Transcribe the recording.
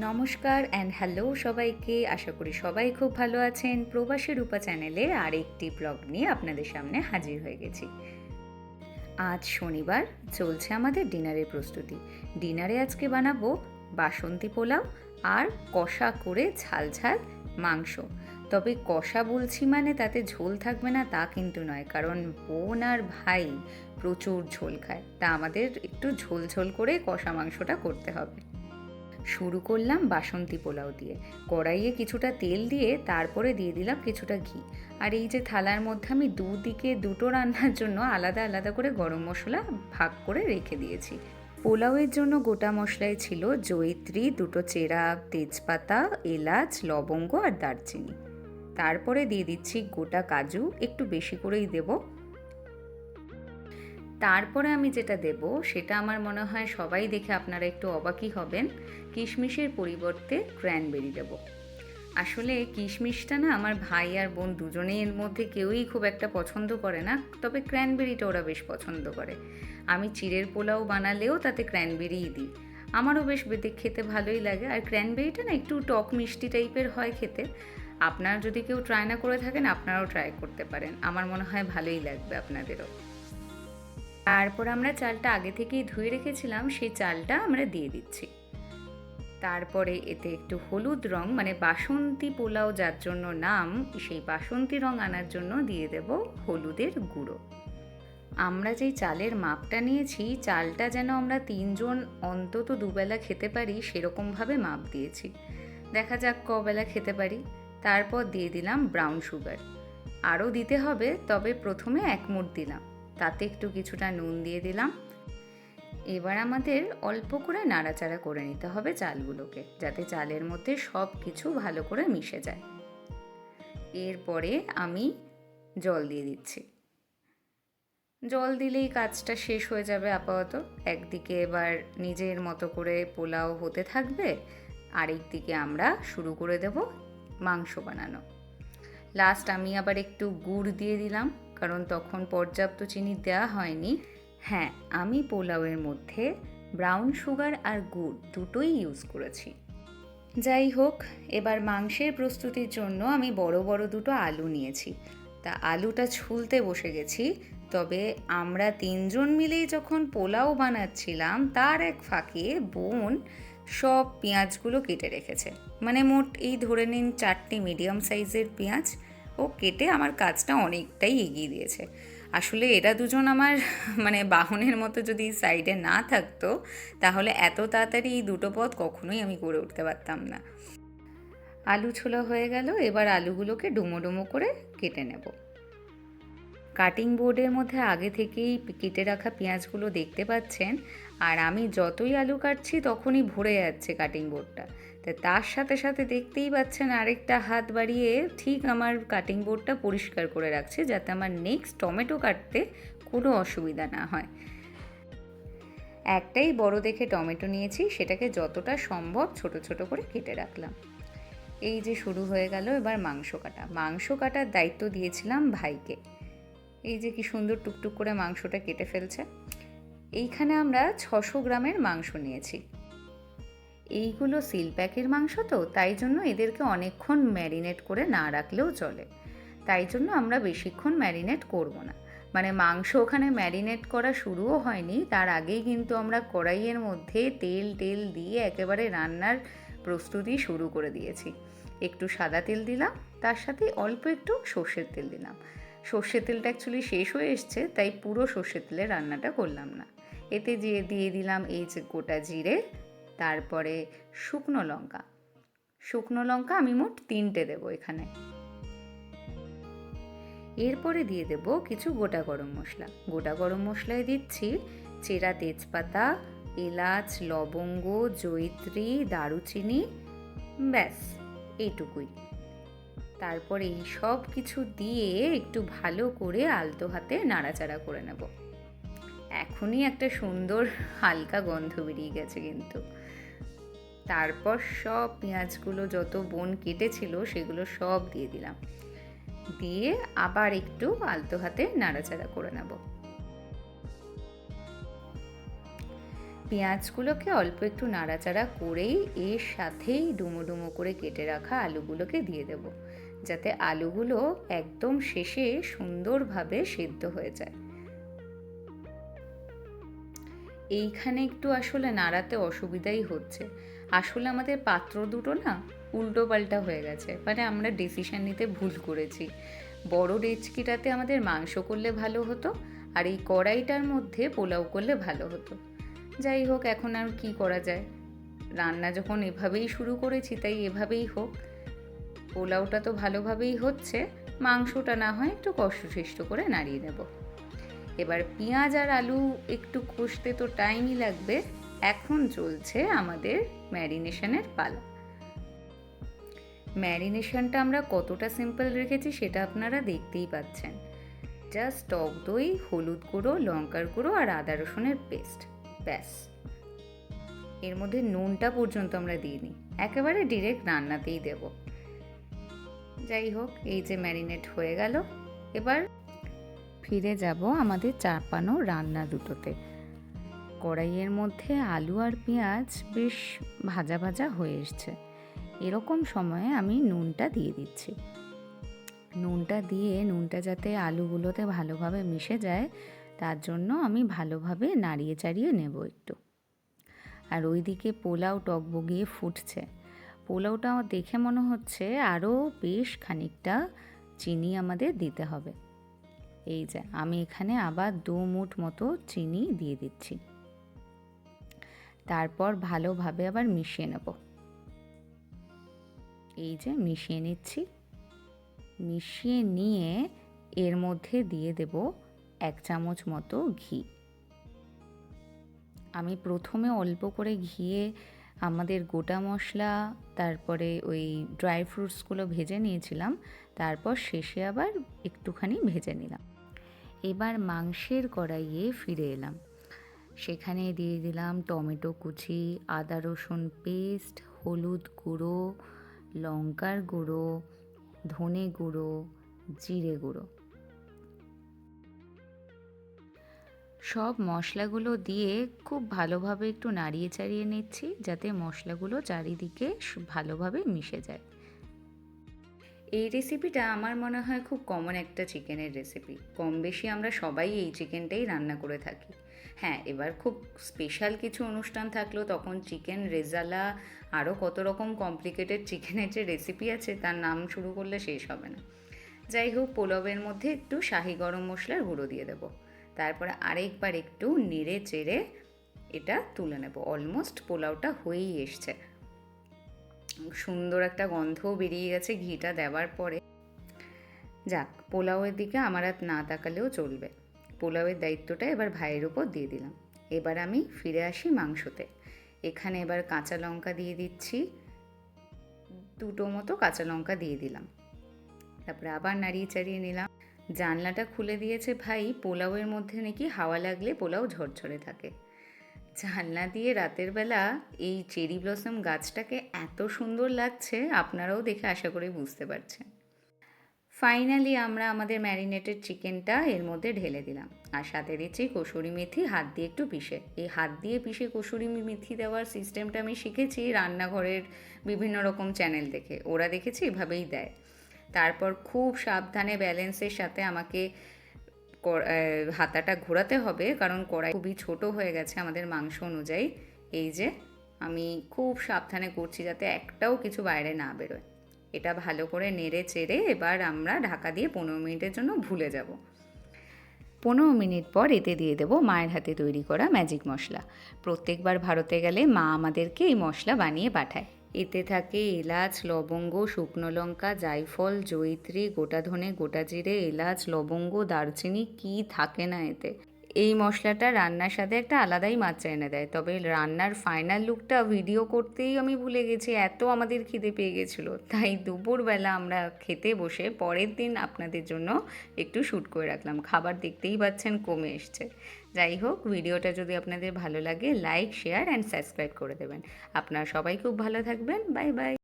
নমস্কার and hello সবাইকে। আশা করি সবাই খুব ভালো আছেন। প্রবাসী রূপা চ্যানেলে আরেকটি ব্লগ নিয়ে আপনাদের সামনে হাজির হয়ে গেছি। আজ শনিবার, চলছে আমাদের ডিনারের প্রস্তুতি। ডিনারে আজকে বানাবো বাসন্তী পোলাও আর কষা করে ঝাল ঝাল মাংস। তবে কষা বলছি মানে তাতে ঝোল থাকবে না তা কিন্তু নয়, কারণ বোন আর ভাই প্রচুর ঝোল খায়, তা আমাদের একটু ঝোল ঝোল করে কষা মাংসটা করতে হবে। শুরু করলাম বাসন্তী পোলাও দিয়ে। কড়াইয়ে কিছুটা তেল দিয়ে তারপরে দিয়ে দিলাম কিছুটা ঘি। আর এই যে থালার মধ্যে আমি দুদিকে দুটো রান্নার জন্য আলাদা আলাদা করে গরম মশলা ভাগ করে রেখে দিয়েছি। পোলাওয়ের জন্য গোটা মশলায় ছিল জয়িত্রী, দুটো চেরা তেজপাতা, এলাচ, লবঙ্গ আর দারচিনি। তারপরে দিয়ে দিচ্ছি গোটা কাজু, একটু বেশি করেই দেবো। তারপরে আমি যেটা দেব সেটা আমার মনে হয় সবাই দেখে আপনারা একটু অবাকই হবেন। কিশমিশের পরিবর্তে ক্র্যানবেরি দেব। আসলে কিশমিশটা না আমার ভাই আর বোন দুজনের মধ্যে কেউই খুব একটা পছন্দ করে না, তবে ক্র্যানবেরিটা ওরা বেশ পছন্দ করে। আমি চিড়ের পোলাও বানালেও তাতে ক্র্যানবেরিই দিই। আমারও বেশ খেতে ভালোই লাগে। আর ক্র্যানবেরিটা না একটু টক মিষ্টি টাইপের হয় খেতে। আপনারা যদি কেউ ট্রাই না করে থাকেন আপনারাও ট্রাই করতে পারেন, আমার মনে হয় ভালোই লাগবে আপনাদেরও। তারপর আমরা চালটা আগে থেকেই ধুয়ে রেখেছিলাম, সেই চালটা আমরা দিয়ে দিচ্ছি। তারপরে এতে একটু হলুদ রং, মানে বাসন্তী পোলাও যার জন্য নাম, সেই বাসন্তী রং আনার জন্য দিয়ে দেব হলুদের গুঁড়ো। আমরা যেই চালের মাপটা নিয়েছি, চালটা যেন আমরা 3 জন অন্তত দুবেলা খেতে পারি সেরকমভাবে মাপ দিয়েছি। দেখা যাক কবেলা খেতে পারি। তারপর দিয়ে দিলাম ব্রাউন সুগার। আরও দিতে হবে, তবে প্রথমে 1 মুঠ দিলাম। তাতে একটু কিছুটা নুন দিয়ে দিলাম। এবার আমাদের অল্প করে নাড়াচাড়া করে নিতে হবে চালগুলোকে, যাতে চালের মধ্যে সব কিছু ভালো করে মিশে যায়। এরপরে আমি জল দিয়ে দিচ্ছি। জল দিলেই কাজটা শেষ হয়ে যাবে আপাতত। একদিকে এবার নিজের মতো করে পোলাও হতে থাকবে, আরেক দিকে আমরা শুরু করে দেব মাংস বানানো। লাস্ট আমি আবার একটু গুড় দিয়ে দিলাম, কারণ তখন পর্যাপ্ত চিনি দেওয়া হয়নি। হ্যাঁ, আমি পোলাওয়ের মধ্যে ব্রাউন সুগার আর গুড় দুটোই ইউজ করেছি। যাই হোক, এবার মাংসের প্রস্তুতির জন্য আমি বড় বড় দুটো আলু নিয়েছি। তা আলুটা ছুলতে বসে গেছি। তবে আমরা 3 জন মিলেই যখন পোলাও বানাচ্ছিলাম তার এক ফাঁকে বোন সব পেঁয়াজগুলো কেটে রেখেছে। মানে মোট এই ধরে নিন 4টি মিডিয়াম সাইজের পেঁয়াজ ও কেটে আমার কাজটা অনেকটাই এগিয়ে দিয়েছে। আসলে এরা দুজন আমার মানে বাহনের মতো যদি সাইডে না থাকতো, তাহলে এত তাড়াতাড়ি এই দুটো পদ কখনোই আমি করে উঠতে পারতাম না। আলু ছোলা হয়ে গেল, এবার আলুগুলোকে ডুমো ডুমো করে কেটে নেব। কাটিং বোর্ডের মধ্যে আগে থেকেই কেটে রাখা পেঁয়াজগুলো দেখতে পাচ্ছেন, আর আমি যতই আলু কাটছি তখনই ভরে যাচ্ছে কাটিং বোর্ডটা। তার সাথে সাথে দেখতেই পাচ্ছেন আরেকটা হাত বাড়িয়ে ঠিক আমার কাটিং বোর্ডটা পরিষ্কার করে রাখছে, যাতে আমার নেক্সট টমেটো কাটতে কোনো অসুবিধা না হয়। একটাই বড় দেখে টমেটো নিয়েছি, সেটাকে যতটা সম্ভব ছোট ছোট করে কেটে রাখলাম। এই যে শুরু হয়ে গেল এবার মাংস কাটা। মাংস কাটার দায়িত্ব দিয়েছিলাম ভাইকে। এই যে কি সুন্দর টুকটুক করে মাংসটা কেটে ফেলছে। এইখানে আমরা 600 গ্রামের মাংস নিয়েছি। এইগুলো সিল প্যাকের মাংস, তো তাই জন্য এদেরকে অনেকক্ষণ ম্যারিনেট করে না রাখলেও চলে। তাই জন্য আমরা বেশিক্ষণ ম্যারিনেট করব না। মানে মাংস ওখানে ম্যারিনেট করা শুরুও হয়নি, তার আগেই কিন্তু আমরা কড়াইয়ের মধ্যে তেল দিয়ে একেবারে রান্নার প্রস্তুতি শুরু করে দিয়েছি। একটু সাদা তেল দিলাম, তার সাথে অল্প একটু সর্ষের তেল দিলাম। সর্ষের তেলটা অ্যাকচুয়ালি শেষ হয়ে এসছে, তাই পুরো সর্ষের তেলে রান্নাটা করলাম না। এতে দিয়ে দিলাম এই যে গোটা জিরে, তারপরে শুকনো লঙ্কা। শুকনো লঙ্কা আমি মোট 3টে দেবো এখানে। এরপরে দিয়ে দেব কিছু গোটা গরম মশলা। গোটা গরম মশলায় দিচ্ছি চেরা তেজপাতা, এলাচ, লবঙ্গ, জয়িত্রী, দারুচিনি, ব্যাস এইটুকুই। তারপর এই সব কিছু দিয়ে একটু ভালো করে আলতো হাতে নাড়াচাড়া করে নেব। এখনই একটা সুন্দর হালকা গন্ধ বেরিয়ে গেছে কিন্তু। তারপর সব পেঁয়াজগুলো যত বোন কেটেছিল সেগুলো সব দিয়ে দিলাম, দিয়ে আবার একটু আলতো হাতে নাড়াচাড়া করে নেব। পেঁয়াজগুলোকে অল্প একটু নাড়াচাড়া করেই এর সাথেই ডুমো ডুমো করে কেটে রাখা আলুগুলোকে দিয়ে দেব, যাতে আলুগুলো একদম শেষে সুন্দরভাবে সিদ্ধ হয়ে যায়। এইখানে একটু আসলে নাড়াতে অসুবিধাই হচ্ছে, আসলে আমাদের পাত্র দুটো না উল্টো পাল্টা হয়ে গেছে, মানে আমরা ডিসিশন নিতে ভুল করেছি। বড় ডেচকিটাতে আমাদের মাংস করলে ভালো হতো, আর এই কড়াইটার মধ্যে পোলাও করলে ভালো হতো। যাই হোক, এখন আর কি করা যায়, রান্না যখন এভাবেই শুরু করেছি তাই এভাবেই হোক। পোলাওটা তো ভালোভাবেই হচ্ছে, মাংসটা না হয় একটু কষ্টসৃষ্ট করে নাড়িয়ে নেব। এবার পেঁয়াজ আর আলু একটু কষতে তো টাইমই লাগবে। এখন চলছে আমাদের ম্যারিনেশনের পালা। ম্যারিনেশনটা আমরা কতটা সিম্পল রেখেছি সেটা আপনারা দেখতেই পাচ্ছেন। জাস্ট টক দই, হলুদ গুঁড়ো, লঙ্কার গুঁড়ো আর আদা রসুনের পেস্ট, ব্যাস। এর মধ্যে নুনটা পর্যন্ত আমরা দিইনি, একেবারে ডিরেক্ট রান্নাতেই দেব। যাই হোক, এই যে ম্যারিনেট হয়ে গেল, এবার ফিরে যাব আমাদের চাপানো রান্না দুটোতে। কড়াইয়ের মধ্যে আলু আর পেঁয়াজ বেশ ভাজা ভাজা হয়ে এসছে, এরকম সময়ে আমি নুনটা দিয়ে দিচ্ছি। নুনটা যাতে আলুগুলোতে ভালোভাবে মিশে যায় তার জন্য আমি ভালোভাবে নাড়িয়ে চাড়িয়ে নেব একটু। আর ওইদিকে পোলাও টকবগিয়ে ফুটছে। পোলাওটা দেখে মনে হচ্ছে আরও বেশ খানিকটা চিনি আমাদের দিতে হবে। এই যে আমি এখানে আবার 2 মুঠ মতো চিনি দিয়ে দিচ্ছি। তারপর ভালোভাবে আবার মিশিয়ে নেব। এই যে মিশিয়ে নিচ্ছি। মিশিয়ে নিয়ে এর মধ্যে দিয়ে দেব 1 চামচ মতো ঘি। আমি প্রথমে অল্প করে ঘিয়ে আমাদের গোটা মশলা, তারপরে ওই ড্রাই ফ্রুটসগুলো ভেজে নিয়েছিলাম, তারপর শেষে আবার একটুখানি ভেজে নিলাম। এবার মাংসের কড়াইয়ে ফিরে এলাম। সেখানে দিয়ে দিলাম টমেটো কুচি, আদা রসুন পেস্ট, হলুদ গুঁড়ো, লঙ্কার গুঁড়ো, ধনে গুঁড়ো, জিরে গুঁড়ো। সব মশলাগুলো দিয়ে খুব ভালোভাবে একটু নাড়িয়ে চাড়িয়ে নিচ্ছি, যাতে মশলাগুলো চারিদিকে ভালোভাবে মিশে যায়। এই রেসিপিটা আমার মনে হয় খুব কমন একটা চিকেনের রেসিপি। কম বেশি আমরা সবাই এই চিকেনটাই রান্না করে থাকি। হ্যাঁ, এবার খুব স্পেশাল কিছু অনুষ্ঠান থাকলেও তখন চিকেন রেজালা, আরও কত রকম কমপ্লিকেটেড চিকেনের যে রেসিপি আছে তার নাম শুরু করলে শেষ হবে না। যাই হোক, পোলাওয়ের মধ্যে একটু শাহি গরম মশলার গুঁড়ো দিয়ে দেবো। তারপরে আরেকবার একটু নেড়ে চেড়ে এটা তুলে নেব। অলমোস্ট পোলাওটা হয়েই এসছে, সুন্দর একটা গন্ধও বেরিয়ে গেছে ঘিটা দেওয়ার পরে। যাক, পোলাওয়ের দিকে আমার আর না তাকালেও চলবে। পোলাওয়ের দায়িত্বটা এবার ভাইয়ের উপর দিয়ে দিলাম। এবার আমি ফিরে আসি মাংসতে। এখানে এবার কাঁচা লঙ্কা দিয়ে দিচ্ছি, 2টো মতো কাঁচা লঙ্কা দিয়ে দিলাম। তারপরে আবার নাড়িয়ে চাড়িয়ে নিলাম। জানলাটা খুলে দিয়েছে ভাই, পোলাওয়ের মধ্যে নাকি হাওয়া লাগলে পোলাও ঝরঝরে থাকে। জানলা দিয়ে রাতের বেলা এই চেরি ব্লসম গাছটাকে এত সুন্দর লাগছে, আপনারাও দেখে আশা করি বুঝতে পারছেন। ফাইনালি আমরা আমাদের ম্যারিনেটেড চিকেনটা এর মধ্যে ঢেলে দিলাম, আর সাথে দিচ্ছি কসুরি মেথি হাত দিয়ে একটু পিষে। এই হাত দিয়ে পিষে কসুরি মেথি দেওয়ার সিস্টেমটা আমি শিখেছি রান্নাঘরের বিভিন্ন রকম চ্যানেল দেখে, ওরা দেখেছি এভাবেই দেয়। তারপর খুব সাবধানে ব্যালেন্সের সাথে আমাকে হাতাটা ঘোরাতে হবে, কারণ কড়াই খুবই ছোট হয়ে গেছে আমাদের মাংস অনুযায়ী। এই যে আমি খুব সাবধানে করছি যাতে একটাও কিছু বাইরে না বেরোয়। এটা ভালো করে নেড়ে চেড়ে এবার আমরা ঢাকা দিয়ে 15 মিনিটের জন্য ভুলে যাব। 15 মিনিট পর এতে দিয়ে দেবো মায়ের হাতে তৈরি করা ম্যাজিক মশলা। প্রত্যেকবার ভারতে গেলে মা আমাদেরকে এই মশলা বানিয়ে পাঠায়। এতে থাকে এলাচ, লবঙ্গ, শুকনো লঙ্কা, জায়ফল, জয়িত্রী, গোটা ধনে, গোটা জিরে, এলাচ, লবঙ্গ, দারচিনি, কি থাকে না এতে। এই মশলাটা রান্নার সাথে একটা আলাদাই মাত্রা এনে দেয়। তবে রান্নার ফাইনাল লুকটা ভিডিও করতেই আমি ভুলে গেছি, এত আমাদের খিদে পেয়ে গেছিলো। তাই দুপুরবেলা আমরা খেতে বসে পরের দিন আপনাদের জন্য একটু শ্যুট করে রাখলাম। খাবার দেখতেই পাচ্ছেন কমে এসছে। যাই হোক, ভিডিওটা যদি আপনাদের ভালো লাগে লাইক, শেয়ার অ্যান্ড সাবস্ক্রাইব করে দেবেন। আপনারা সবাই খুব ভালো থাকবেন। Bye bye.